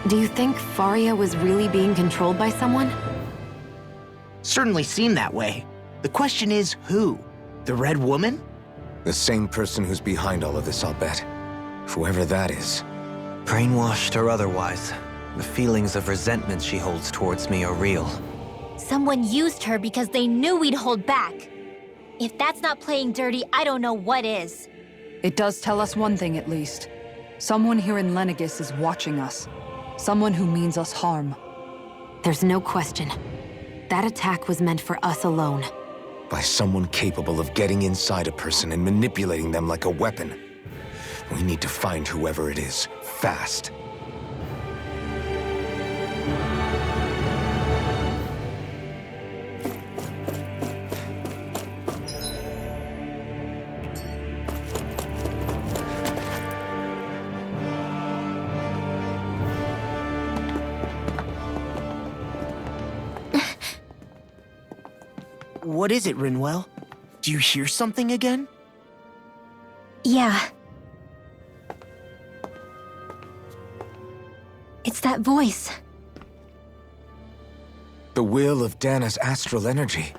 Do you think Faria was really being controlled by someone? Certainly seemed that way. The question is, who? The Red Woman? The same person who's behind all of this, I'll bet. Whoever that is. Brainwashed or otherwise, the feelings of resentment she holds towards me are real. Someone used her because they knew we'd hold back. If that's not playing dirty, I don't know what is. It does tell us one thing at least. Someone here in Lenegis is watching us. Someone who means us harm. There's no question. That attack was meant for us alone. By someone capable of getting inside a person and manipulating them like a weapon. We need to find whoever it is, fast. What is it, Rinwell? Do you hear something again? Yeah. It's that voice. The will of Dana's astral energy.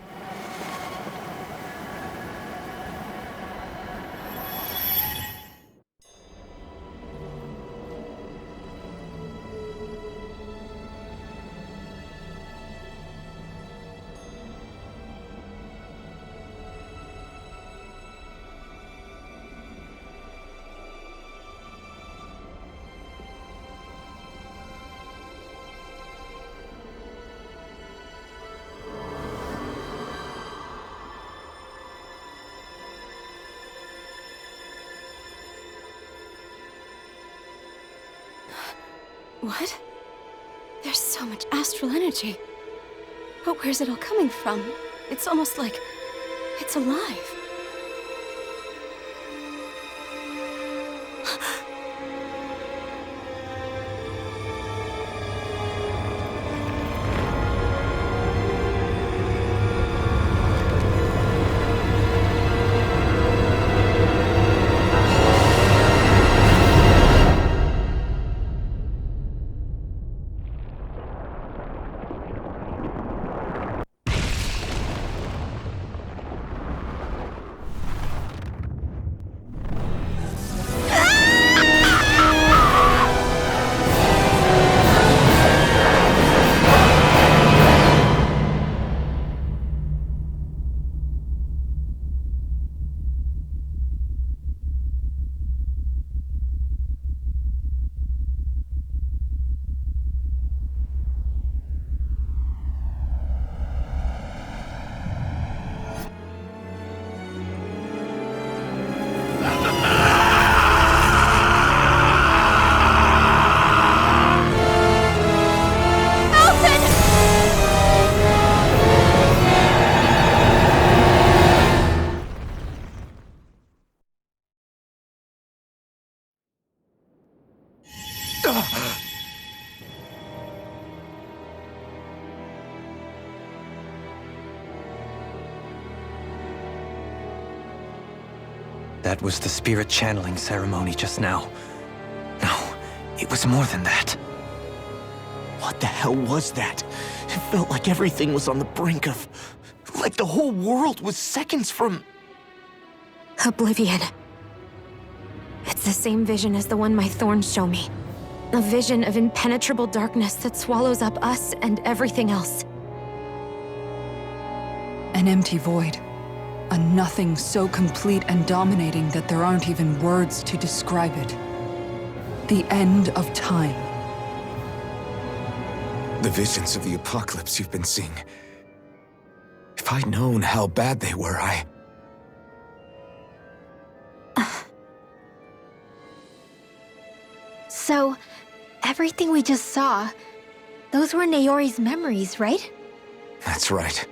What? There's so much astral energy. But where's it all coming from? It's almost like it's alive. That was the spirit channeling ceremony just now. No, it was more than that. What the hell was that? It felt like everything was on the brink of... like the whole world was seconds from... Oblivion. It's the same vision as the one my thorns show me. A vision of impenetrable darkness that swallows up us and everything else. An empty void. A nothing so complete and dominating that there aren't even words to describe it. The end of time. The visions of the apocalypse you've been seeing. If I'd known how bad they were, So, everything we just saw, those were Naori's memories, right? That's right.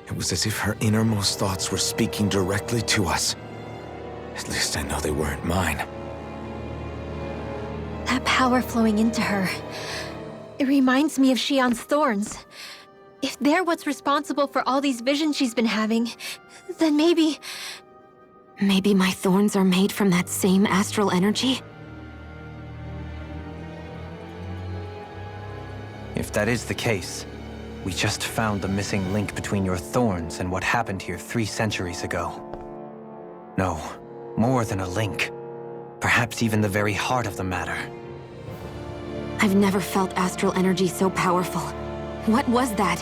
It was as if her innermost thoughts were speaking directly to us. At least I know they weren't mine. That power flowing into her, it reminds me of Shion's thorns. If they're what's responsible for all these visions she's been having, then maybe... Maybe my thorns are made from that same astral energy? If that is the case, we just found the missing link between your thorns and what happened here 3 centuries ago. No, more than a link. Perhaps even the very heart of the matter. I've never felt astral energy so powerful. What was that?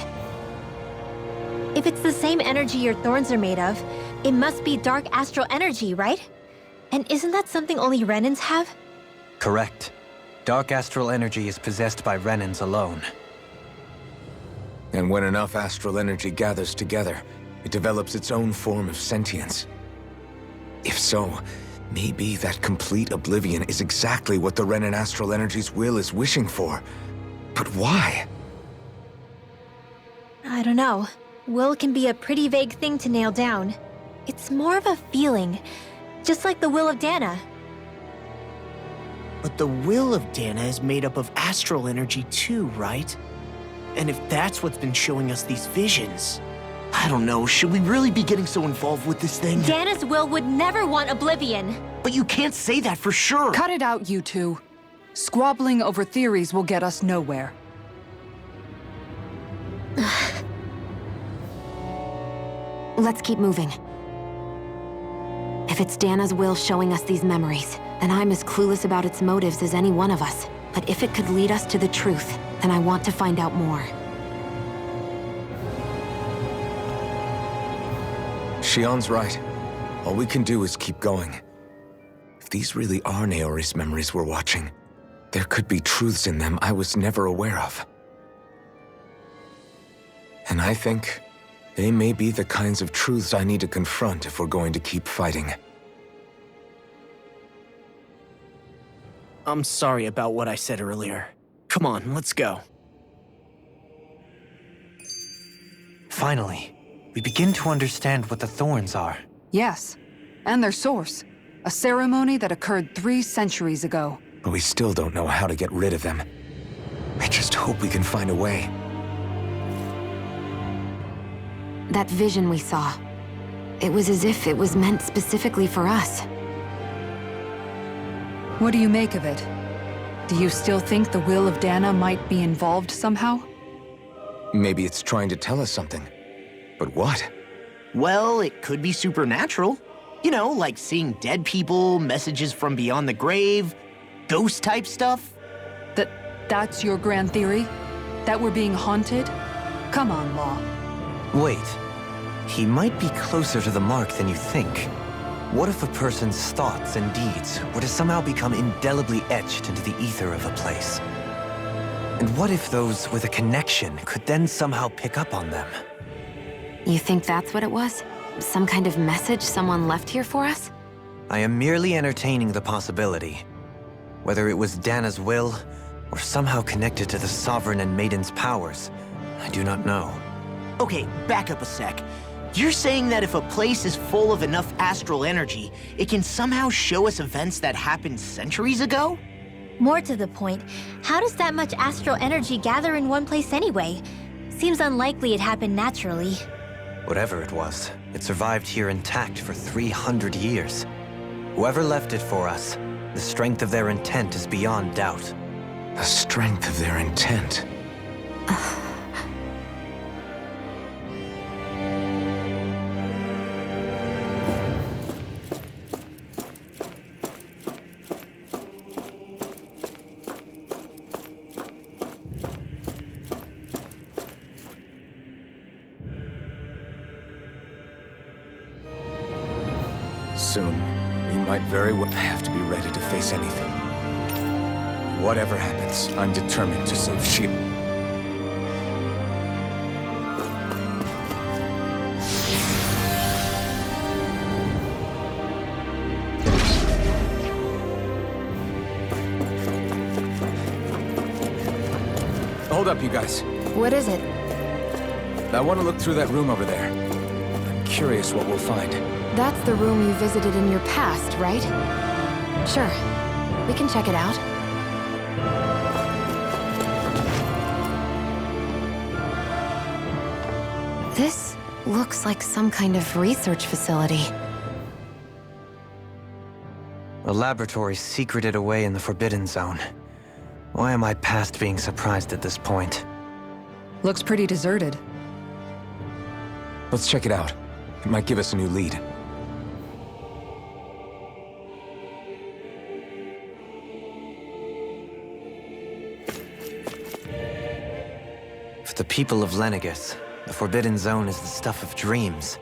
If it's the same energy your thorns are made of, it must be dark astral energy, right? And isn't that something only Renans have? Correct. Dark astral energy is possessed by Renans alone. And when enough astral energy gathers together, it develops its own form of sentience. If so, maybe that complete oblivion is exactly what the Renan astral energy's will is wishing for. But why? I don't know. Will can be a pretty vague thing to nail down. It's more of a feeling, just like the will of Dahnan. But the will of Dahnan is made up of astral energy too, right? And if that's what's been showing us these visions... I don't know, should we really be getting so involved with this thing? Dahna's will would never want oblivion. But you can't say that for sure! Cut it out, you two. Squabbling over theories will get us nowhere. Let's keep moving. If it's Dahna's will showing us these memories, then I'm as clueless about its motives as any one of us. But if it could lead us to the truth, then I want to find out more. Shion's right. All we can do is keep going. If these really are Naori's memories we're watching, there could be truths in them I was never aware of. And I think they may be the kinds of truths I need to confront if we're going to keep fighting. I'm sorry about what I said earlier. Come on, let's go. Finally, we begin to understand what the thorns are. Yes, and their source. A ceremony that occurred 3 centuries ago. But we still don't know how to get rid of them. I just hope we can find a way. That vision we saw. It was as if it was meant specifically for us. What do you make of it? Do you still think the will of Dahnan might be involved somehow? Maybe it's trying to tell us something. But what? Well, it could be supernatural. You know, like seeing dead people, messages from beyond the grave, ghost-type stuff. That's your grand theory? That we're being haunted? Come on, Law. Wait. He might be closer to the mark than you think. What if a person's thoughts and deeds were to somehow become indelibly etched into the ether of a place? And what if those with a connection could then somehow pick up on them? You think that's what it was? Some kind of message someone left here for us? I am merely entertaining the possibility. Whether it was Dahna's will, or somehow connected to the Sovereign and Maiden's powers, I do not know. Okay, back up a sec. You're saying that if a place is full of enough astral energy, it can somehow show us events that happened centuries ago? More to the point, how does that much astral energy gather in one place anyway? Seems unlikely it happened naturally. Whatever it was, it survived here intact for 300 years. Whoever left it for us, the strength of their intent is beyond doubt. The strength of their intent. Soon, we might very well have to be ready to face anything. Whatever happens, I'm determined to save Shield. Hold up, you guys. What is it? I want to look through that room over there. I'm curious what we'll find. That's the room you visited in your past, right? Sure. We can check it out. This looks like some kind of research facility. A laboratory secreted away in the Forbidden Zone. Why am I past being surprised at this point? Looks pretty deserted. Let's check it out. It might give us a new lead. For the people of Lenegus, the Forbidden Zone is the stuff of dreams.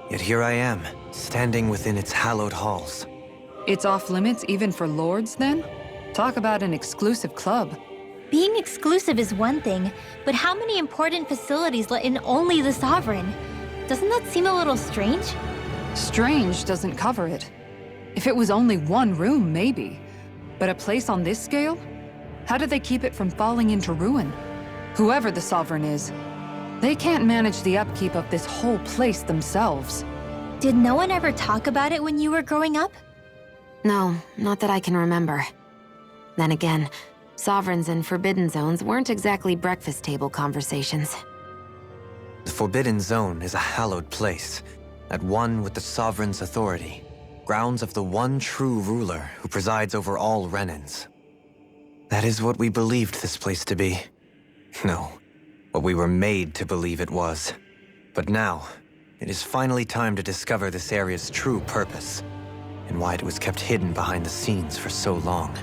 Yet here I am, standing within its hallowed halls. It's off limits even for lords, then? Talk about an exclusive club. Being exclusive is one thing, but how many important facilities let in only the Sovereign? Doesn't that seem a little strange? Strange doesn't cover it. If it was only one room, maybe. But a place on this scale? How did they keep it from falling into ruin? Whoever the Sovereign is, they can't manage the upkeep of this whole place themselves. Did no one ever talk about it when you were growing up? No, not that I can remember. Then again, Sovereigns and Forbidden Zones weren't exactly breakfast table conversations. The Forbidden Zone is a hallowed place, at one with the Sovereign's authority, grounds of the one true ruler who presides over all Renans. That is what we believed this place to be. No, what we were made to believe it was. But now, it is finally time to discover this area's true purpose, and why it was kept hidden behind the scenes for so long.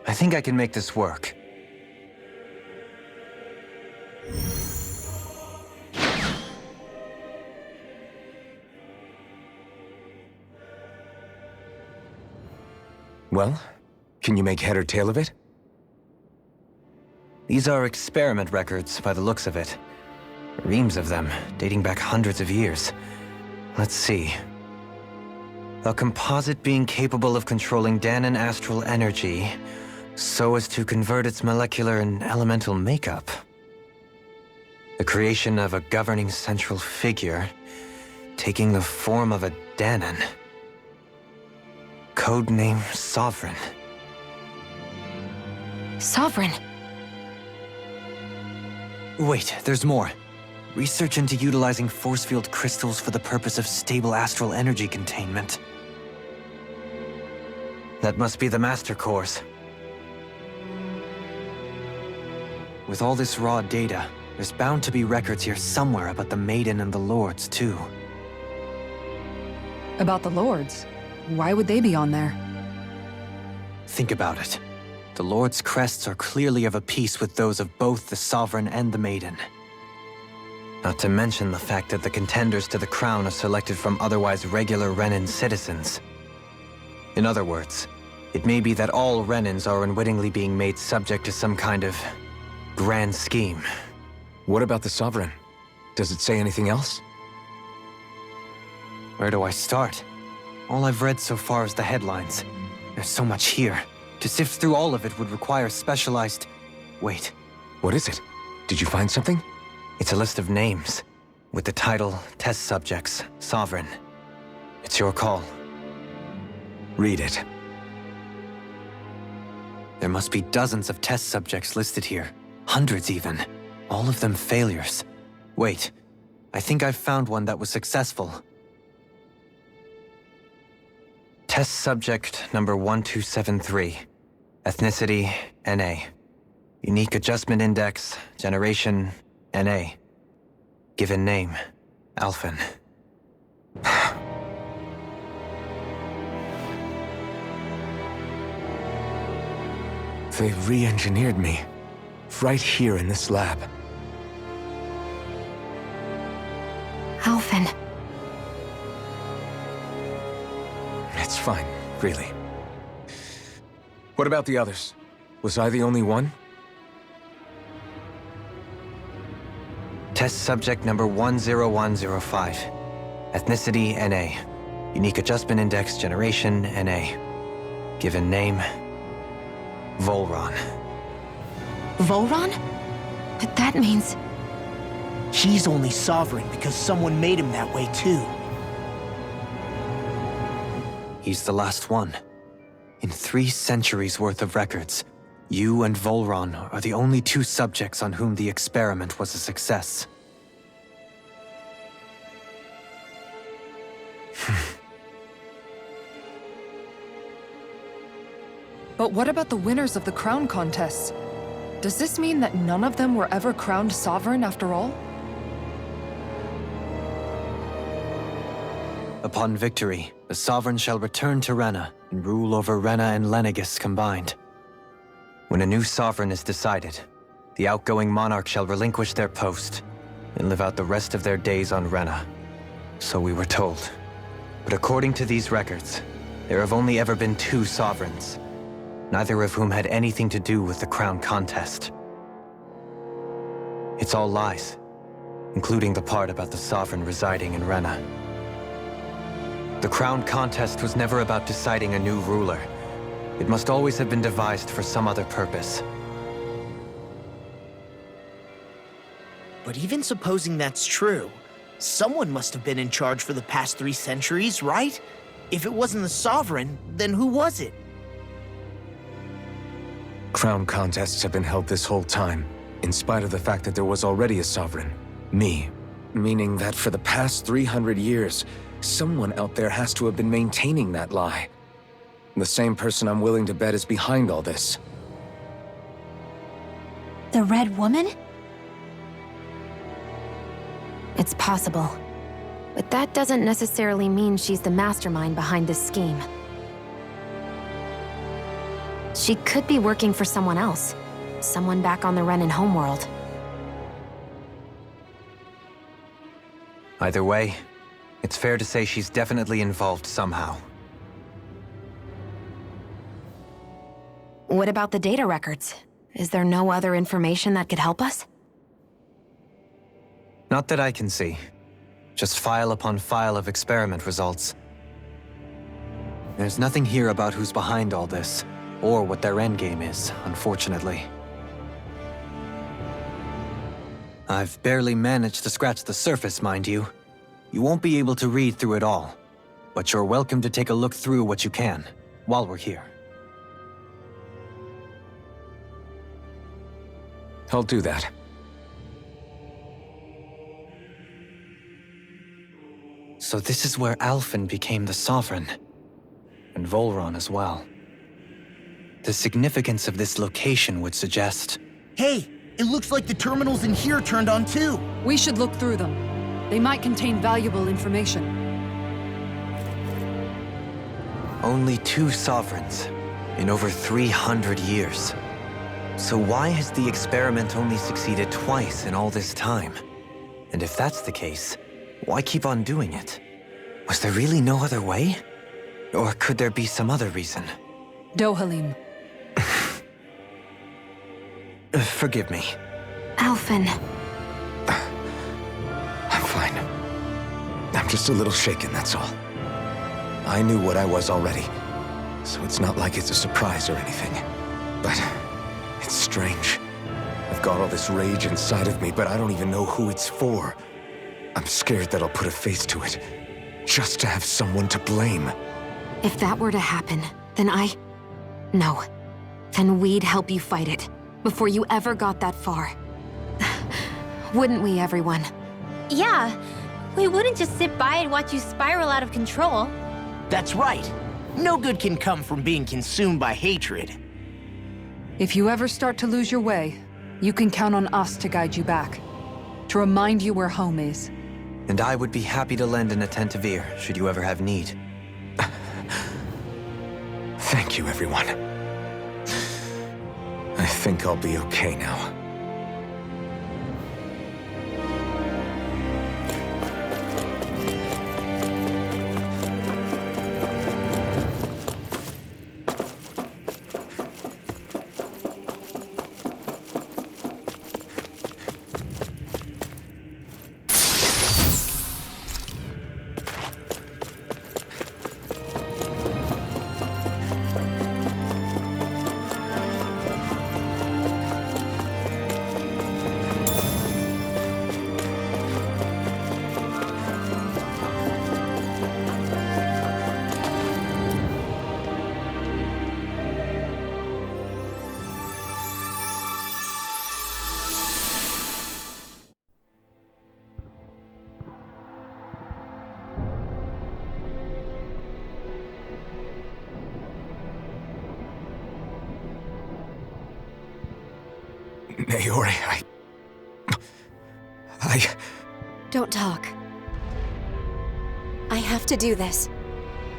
I think I can make this work. Well, can you make head or tail of it? These are experiment records by the looks of it. Reams of them, dating back hundreds of years. Let's see. A composite being capable of controlling Dahnan astral energy so as to convert its molecular and elemental makeup. The creation of a governing central figure, taking the form of a Dahnan. Codename Sovereign. Sovereign? Wait, there's more. Research into utilizing force field crystals for the purpose of stable astral energy containment. That must be the Master Cores. With all this raw data, there's bound to be records here somewhere about the Maiden and the Lords, too. About the lords? Why would they be on there? Think about it. The Lord's crests are clearly of a piece with those of both the Sovereign and the Maiden. Not to mention the fact that the contenders to the crown are selected from otherwise regular Renan citizens. In other words, it may be that all Renans are unwittingly being made subject to some kind of grand scheme. What about the Sovereign? Does it say anything else? Where do I start? All I've read so far is the headlines. There's so much here. To sift through all of it would require specialized... Wait. What is it? Did you find something? It's a list of names, with the title, Test Subjects, Sovereign. It's your call. Read it. There must be dozens of test subjects listed here. Hundreds even. All of them failures. Wait, I think I've found one that was successful. Test subject number 1273. Ethnicity, NA. Unique adjustment index, generation, NA. Given name, Alphen. They re-engineered me. Right here in this lab. Alphen. It's fine, really. What about the others? Was I the only one? Test subject number 10105. Ethnicity, NA. Unique adjustment index, generation, NA. Given name, Volron. Volron? But that means... He's only Sovereign because someone made him that way too. He's the last one. In 3 centuries worth of records, you and Volron are the only 2 subjects on whom the experiment was a success. But what about the winners of the crown contests? Does this mean that none of them were ever crowned sovereign after all? Upon victory, the sovereign shall return to Renan and rule over Renan and Lenegis combined. When a new sovereign is decided, the outgoing monarch shall relinquish their post and live out the rest of their days on Renan. So we were told. But according to these records, there have only ever been 2 sovereigns, neither of whom had anything to do with the crown contest. It's all lies, including the part about the sovereign residing in Renan. The crown contest was never about deciding a new ruler. It must always have been devised for some other purpose. But even supposing that's true, someone must have been in charge for the past 3 centuries, right? If it wasn't the Sovereign, then who was it? Crown contests have been held this whole time, in spite of the fact that there was already a sovereign. Me. Meaning that for the past 300 years, someone out there has to have been maintaining that lie. The same person I'm willing to bet is behind all this. The Red Woman? It's possible. But that doesn't necessarily mean she's the mastermind behind this scheme. She could be working for someone else. Someone back on the Renan homeworld. Either way, it's fair to say she's definitely involved somehow. What about the data records? Is there no other information that could help us? Not that I can see. Just file upon file of experiment results. There's nothing here about who's behind all this, or what their endgame is, unfortunately. I've barely managed to scratch the surface, mind you. You won't be able to read through it all, but you're welcome to take a look through what you can, while we're here. I'll do that. So this is where Alphen became the Sovereign, and Volron as well. The significance of this location would suggest... Hey, it looks like the terminals in here turned on too. We should look through them. They might contain valuable information. Only 2 sovereigns in over 300 years. So why has the experiment only succeeded twice in all this time? And if that's the case, why keep on doing it? Was there really no other way? Or could there be some other reason? Dohalim. Forgive me. Alphen. I'm fine. I'm just a little shaken, that's all. I knew what I was already, so it's not like it's a surprise or anything. But it's strange. I've got all this rage inside of me, but I don't even know who it's for. I'm scared that I'll put a face to it, just to have someone to blame. If that were to happen, then No. Then we'd help you fight it, before you ever got that far. Wouldn't we, everyone? Yeah. We wouldn't just sit by and watch you spiral out of control. That's right. No good can come from being consumed by hatred. If you ever start to lose your way, you can count on us to guide you back. To remind you where home is. And I would be happy to lend an attentive ear, should you ever have need. Thank you, everyone. I think I'll be okay now. Naori, Don't talk. I have to do this.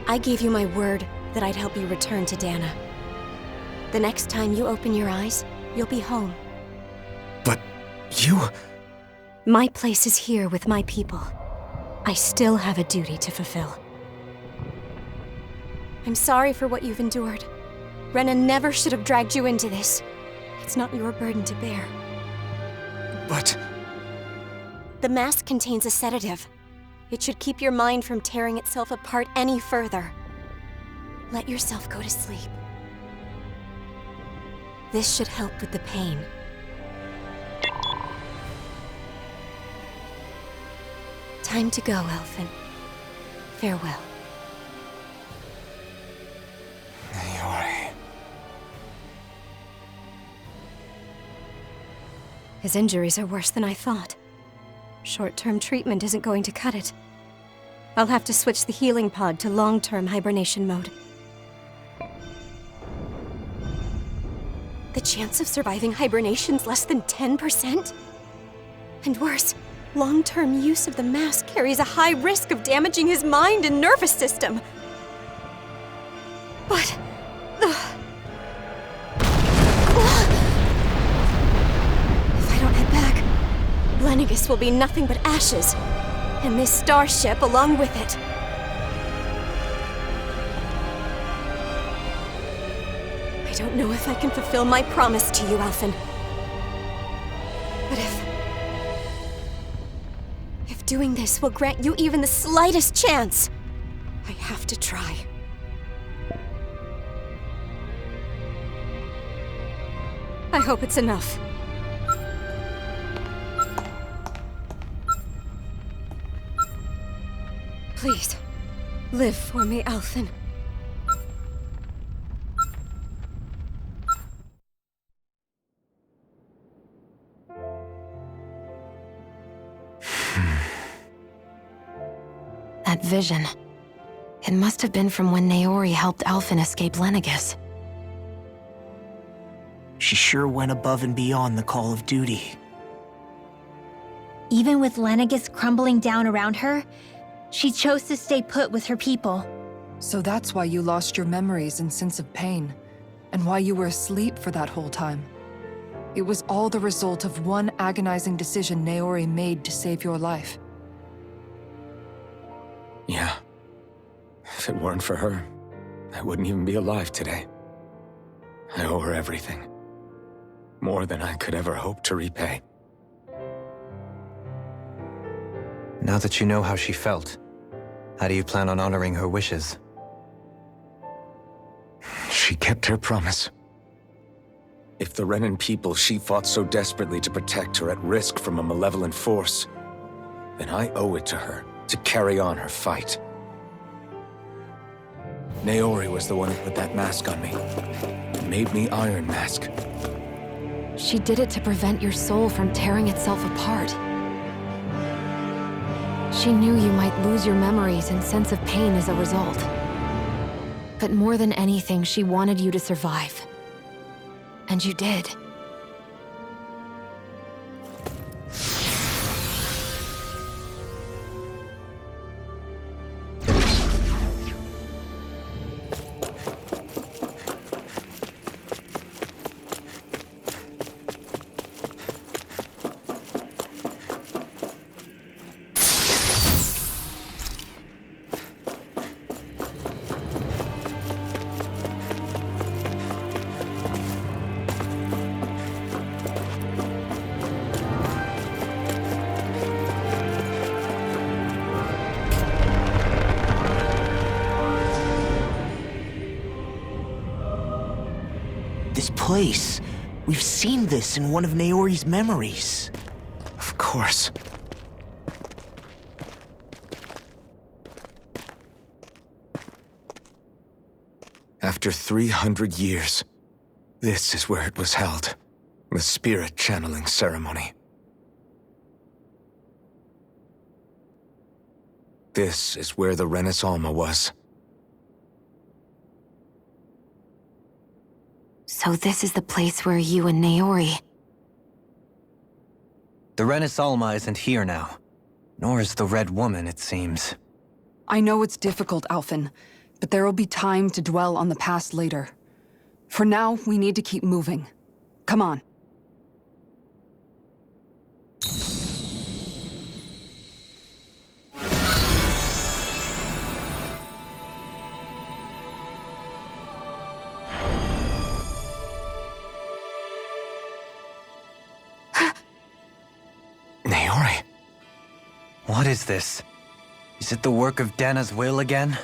I gave you my word that I'd help you return to Dahnan. The next time you open your eyes, you'll be home. But you... My place is here with my people. I still have a duty to fulfill. I'm sorry for what you've endured. Renan never should have dragged you into this. It's not your burden to bear. But... The mask contains a sedative. It should keep your mind from tearing itself apart any further. Let yourself go to sleep. This should help with the pain. Time to go, Alphen. Farewell. Naori... His injuries are worse than I thought. Short-term treatment isn't going to cut it. I'll have to switch the healing pod to long-term hibernation mode. The chance of surviving hibernation's less than 10%? And worse, long-term use of the mask carries a high risk of damaging his mind and nervous system. But... If I don't head back, Lennigus will be nothing but ashes, and this starship along with it. I don't know if I can fulfill my promise to you, Alphen. But if doing this will grant you even the slightest chance, I have to try. I hope it's enough. Please, live for me, Alphen. That vision. It must have been from when Naori helped Alphen escape Lennigus. She sure went above and beyond the call of duty. Even with Lennigus crumbling down around her, she chose to stay put with her people. So that's why you lost your memories and sense of pain, and why you were asleep for that whole time. It was all the result of one agonizing decision Naori made to save your life. Yeah. If it weren't for her, I wouldn't even be alive today. I owe her everything. More than I could ever hope to repay. Now that you know how she felt, how do you plan on honoring her wishes? She kept her promise. If the Renan people she fought so desperately to protect are at risk from a malevolent force, then I owe it to her to carry on her fight. Naori was the one who put that mask on me. Made me Iron Mask. She did it to prevent your soul from tearing itself apart. She knew you might lose your memories and sense of pain as a result. But more than anything, she wanted you to survive. And you did. This place. We've seen this in one of Naori's memories. Of course. After 300 years, this is where it was held. The spirit channeling ceremony. This is where the Renaissance was. So this is the place where you and Naori... The Renis Alma isn't here now. Nor is the Red Woman, it seems. I know it's difficult, Alphen, but there will be time to dwell on the past later. For now, we need to keep moving. Come on. Naori. What is this? Is it the work of Dana's will again?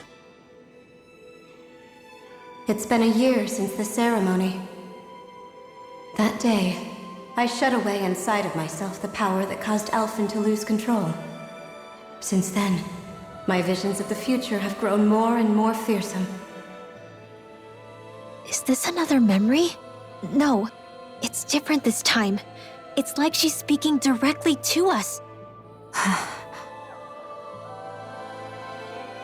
It's been a year since the ceremony. That day, I shut away inside of myself the power that caused Alphen to lose control. Since then, my visions of the future have grown more and more fearsome. Is this another memory? No, it's different this time. It's like she's speaking directly to us.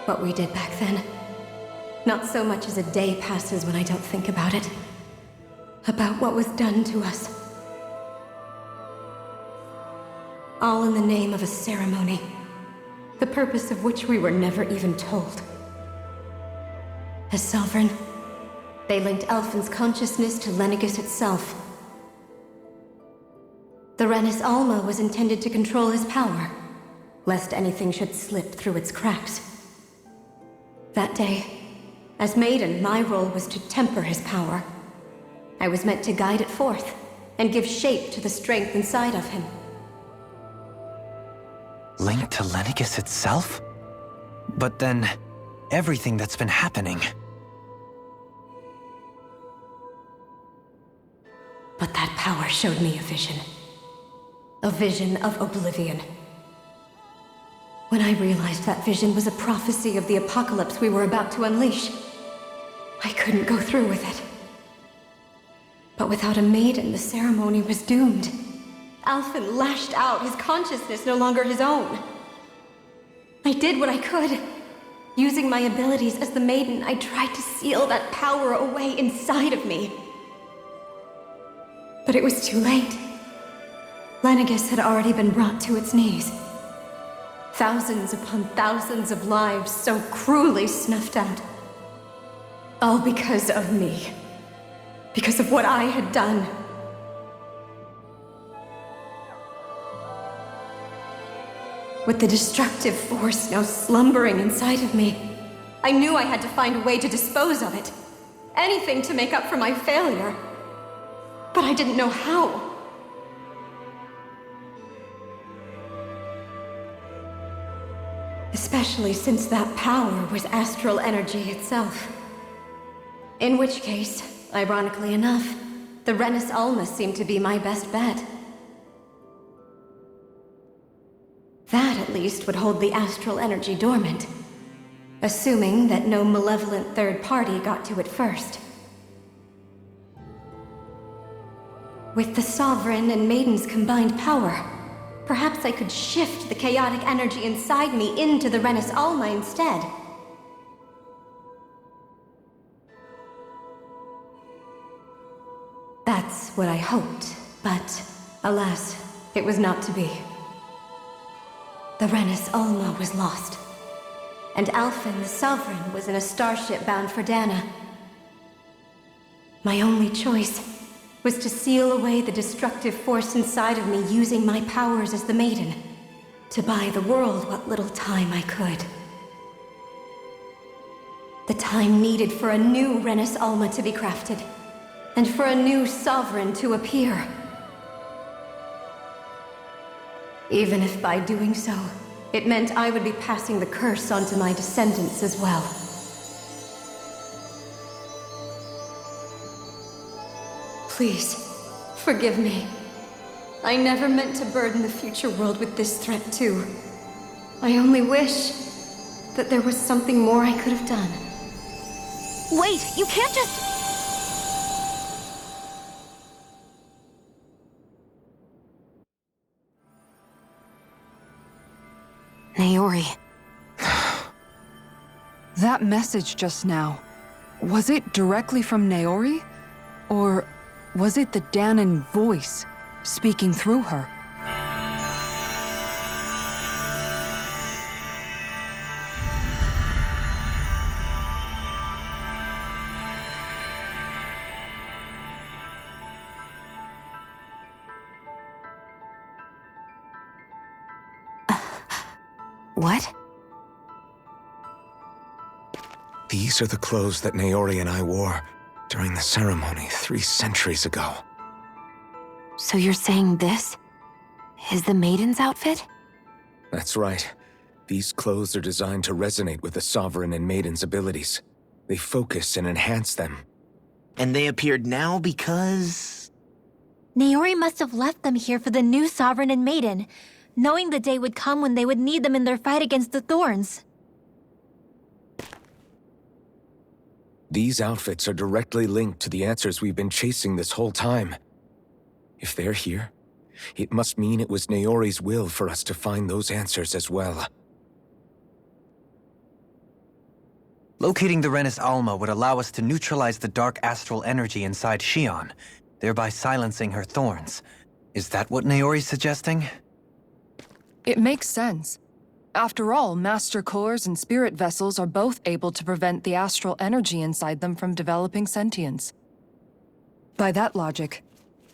What we did back then. Not so much as a day passes when I don't think about it. About what was done to us. All in the name of a ceremony. The purpose of which we were never even told. As Sovereign, they linked Alphen's consciousness to Lenegis itself. The Renis Alma was intended to control his power, lest anything should slip through its cracks. That day, as Maiden, my role was to temper his power. I was meant to guide it forth, and give shape to the strength inside of him. Linked to Lenegis itself? But then, everything that's been happening. But that power showed me a vision. A vision of oblivion. When I realized that vision was a prophecy of the apocalypse we were about to unleash, I couldn't go through with it. But without a maiden, the ceremony was doomed. Alphen lashed out, his consciousness no longer his own. I did what I could. Using my abilities as the maiden, I tried to seal that power away inside of me. But it was too late. Lenegis had already been brought to its knees. Thousands upon thousands of lives so cruelly snuffed out. All because of me. Because of what I had done. With the destructive force now slumbering inside of me, I knew I had to find a way to dispose of it. Anything to make up for my failure. But I didn't know how. Especially since that power was astral energy itself. In which case, ironically enough, the Renis Alma seemed to be my best bet. That, at least, would hold the astral energy dormant. Assuming that no malevolent third party got to it first. With the Sovereign and Maiden's combined power, perhaps I could shift the chaotic energy inside me into the Renis Alma instead. That's what I hoped, but alas, it was not to be. The Renis Alma was lost, and Alphen the Sovereign was in a starship bound for Dahnan. My only choice was to seal away the destructive force inside of me using my powers as the Maiden, to buy the world what little time I could. The time needed for a new Renis Alma to be crafted, and for a new Sovereign to appear. Even if by doing so, it meant I would be passing the curse onto my descendants as well. Please, forgive me. I never meant to burden the future world with this threat too. I only wish that there was something more I could have done. Wait, you can't just... Naori. That message just now, was it directly from Naori? Or was it the Dahnan voice speaking through her? What? These are the clothes that Naori and I wore during the ceremony 3 centuries ago. So you're saying this is the maiden's outfit? That's right. These clothes are designed to resonate with the Sovereign and Maiden's abilities. They focus and enhance them. And they appeared now because... Naori must have left them here for the new Sovereign and Maiden, knowing the day would come when they would need them in their fight against the Thorns. These outfits are directly linked to the answers we've been chasing this whole time. If they're here, it must mean it was Naori's will for us to find those answers as well. Locating the Renis Alma would allow us to neutralize the dark astral energy inside Xion, thereby silencing her thorns. Is that what Naori's suggesting? It makes sense. After all, Master Cores and Spirit Vessels are both able to prevent the astral energy inside them from developing sentience. By that logic,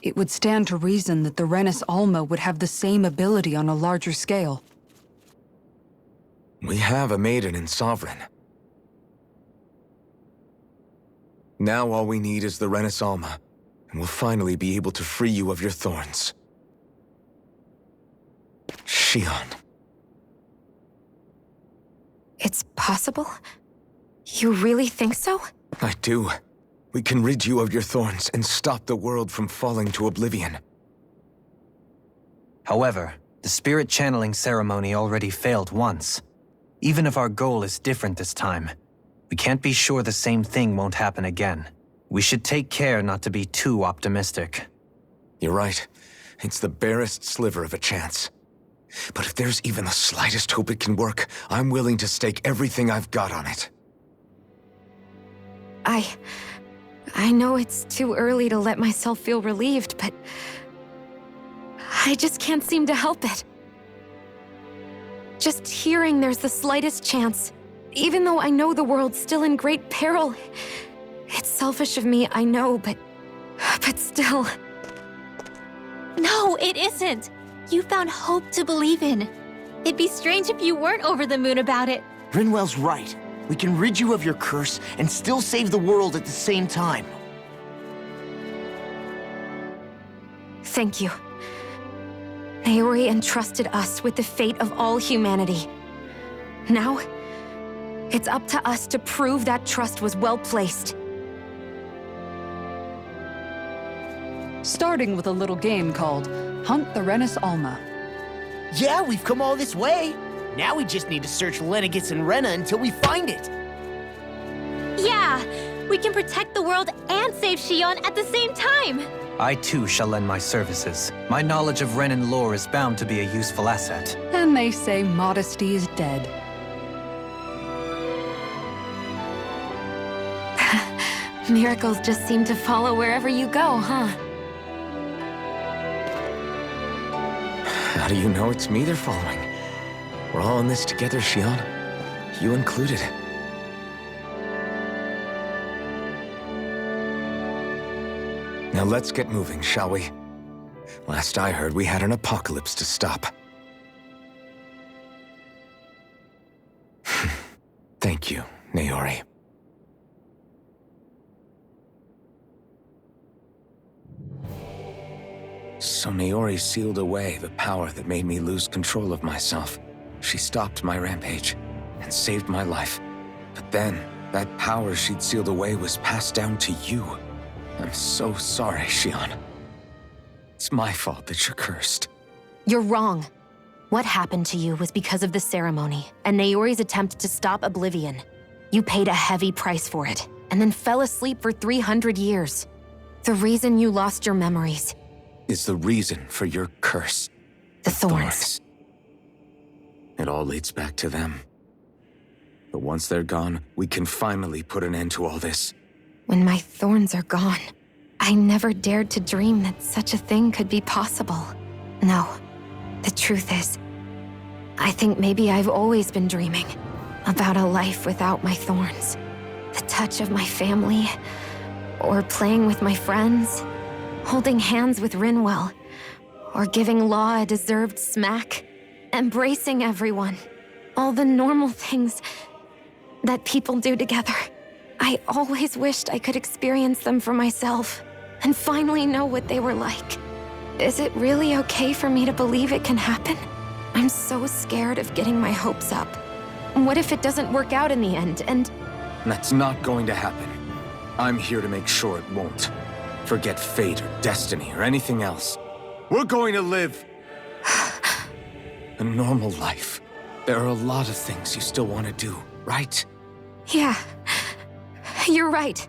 it would stand to reason that the Renis Alma would have the same ability on a larger scale. We have a Maiden and Sovereign. Now all we need is the Renis Alma, and we'll finally be able to free you of your thorns. Xion. It's possible? You really think so? I do. We can rid you of your thorns and stop the world from falling to oblivion. However, the spirit channeling ceremony already failed once. Even if our goal is different this time, we can't be sure the same thing won't happen again. We should take care not to be too optimistic. You're right. It's the barest sliver of a chance. But if there's even the slightest hope it can work, I'm willing to stake everything I've got on it. I know it's too early to let myself feel relieved, but I just can't seem to help it. Just hearing there's the slightest chance, even though I know the world's still in great peril. It's selfish of me, I know, but still. No, it isn't! You found hope to believe in. It'd be strange if you weren't over the moon about it. Rinwell's right. We can rid you of your curse and still save the world at the same time. Thank you. Naori entrusted us with the fate of all humanity. Now, it's up to us to prove that trust was well placed. Starting with a little game called Hunt the Renis Alma. Yeah, we've come all this way. Now we just need to search Lenegis and Renan until we find it. Yeah! We can protect the world and save Xion at the same time! I too shall lend my services. My knowledge of Renan lore is bound to be a useful asset. And they say modesty is dead. Miracles just seem to follow wherever you go, huh? How do you know it's me they're following? We're all in this together, Xion. You included. Now let's get moving, shall we? Last I heard, we had an apocalypse to stop. Thank you, Naori. So Naori sealed away the power that made me lose control of myself. She stopped my rampage and saved my life. But then, that power she'd sealed away was passed down to you. I'm so sorry, Xion. It's my fault that you're cursed. You're wrong. What happened to you was because of the ceremony and Naori's attempt to stop oblivion. You paid a heavy price for it, and then fell asleep for 300 years. The reason you lost your memories Is the reason for your curse. the thorns. It all leads back to them. But once they're gone, we can finally put an end to all this. When my thorns are gone, I never dared to dream that such a thing could be possible. No, the truth is, I think maybe I've always been dreaming about a life without my thorns. The touch of my family, or playing with my friends, holding hands with Rinwell, or giving Law a deserved smack, embracing everyone. All the normal things that people do together. I always wished I could experience them for myself and finally know what they were like. Is it really okay for me to believe it can happen? I'm so scared of getting my hopes up. What if it doesn't work out in the end, and... That's not going to happen. I'm here to make sure it won't. Forget fate or destiny or anything else. We're going to live a normal life. There are a lot of things you still want to do, right? Yeah, you're right.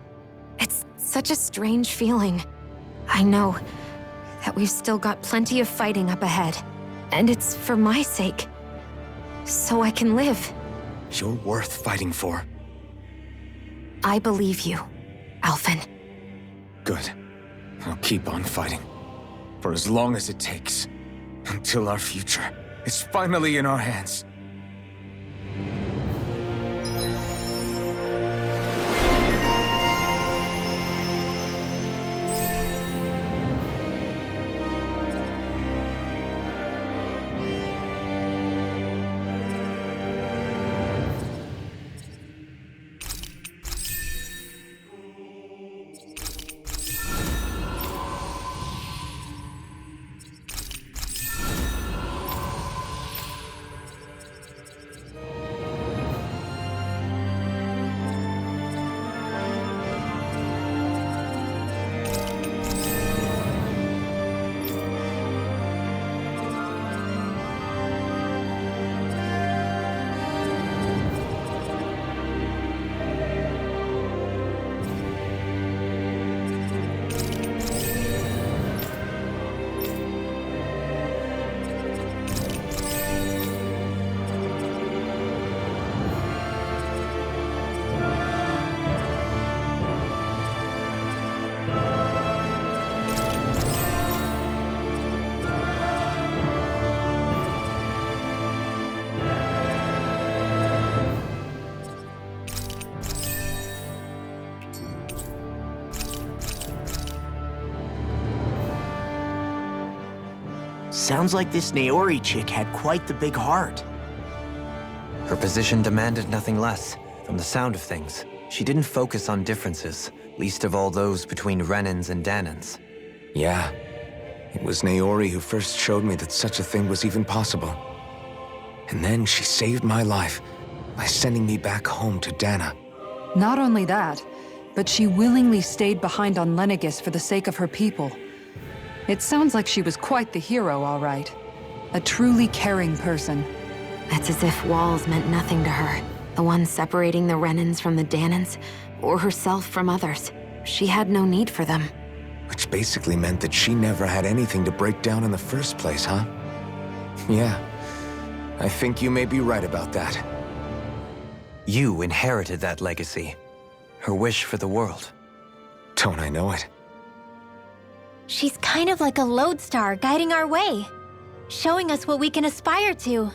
It's such a strange feeling. I know that we've still got plenty of fighting up ahead, and it's for my sake, so I can live. You're worth fighting for. I believe you, Alphen. Good. I'll keep on fighting. For as long as it takes. Until our future is finally in our hands. Sounds like this Naori chick had quite the big heart. Her position demanded nothing less. From the sound of things, she didn't focus on differences, least of all those between Renans and Dahnans. Yeah. It was Naori who first showed me that such a thing was even possible. And then she saved my life by sending me back home to Dahnan. Not only that, but she willingly stayed behind on Lenegis for the sake of her people. It sounds like she was quite the hero, all right. A truly caring person. It's as if walls meant nothing to her. The ones separating the Renans from the Dahnans, or herself from others. She had no need for them. Which basically meant that she never had anything to break down in the first place, huh? Yeah. I think you may be right about that. You inherited that legacy. Her wish for the world. Don't I know it? She's kind of like a lodestar guiding our way, showing us what we can aspire to.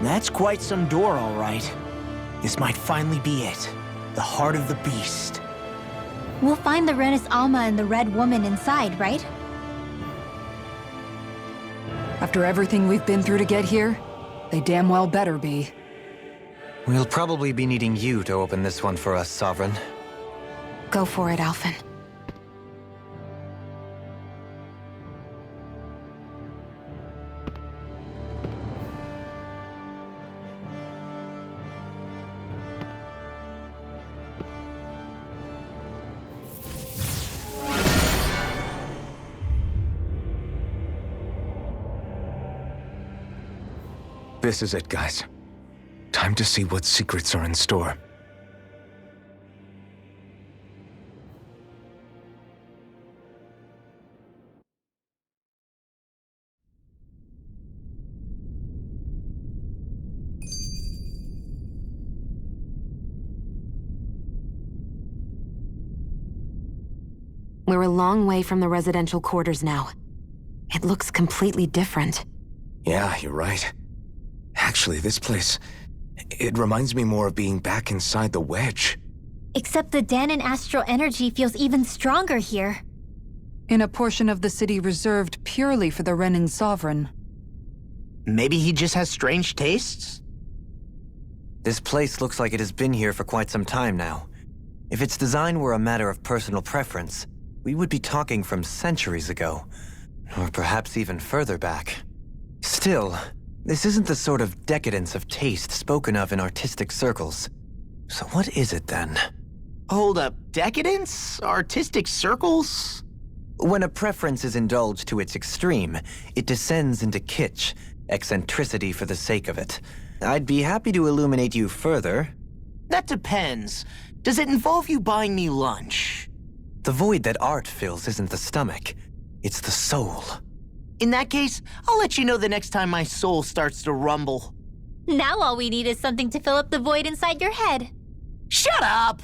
That's quite some door, all right. This might finally be it. The heart of the beast. We'll find the Renis Alma and the Red Woman inside, right? After everything we've been through to get here, they damn well better be. We'll probably be needing you to open this one for us, Sovereign. Go for it, Alphen. This is it, guys. Time to see what secrets are in store. We're a long way from the residential quarters now. It looks completely different. Yeah, you're right. Actually, this place... it reminds me more of being back inside the wedge. Except the Dahnan astral energy feels even stronger here. In a portion of the city reserved purely for the Renan sovereign. Maybe he just has strange tastes? This place looks like it has been here for quite some time now. If its design were a matter of personal preference, we would be talking from centuries ago. Or perhaps even further back. Still, this isn't the sort of decadence of taste spoken of in artistic circles. So what is it then? Hold up, decadence? Artistic circles? When a preference is indulged to its extreme, it descends into kitsch, eccentricity for the sake of it. I'd be happy to illuminate you further. That depends. Does it involve you buying me lunch? The void that art fills isn't the stomach, it's the soul. In that case, I'll let you know the next time my soul starts to rumble. Now all we need is something to fill up the void inside your head. Shut up!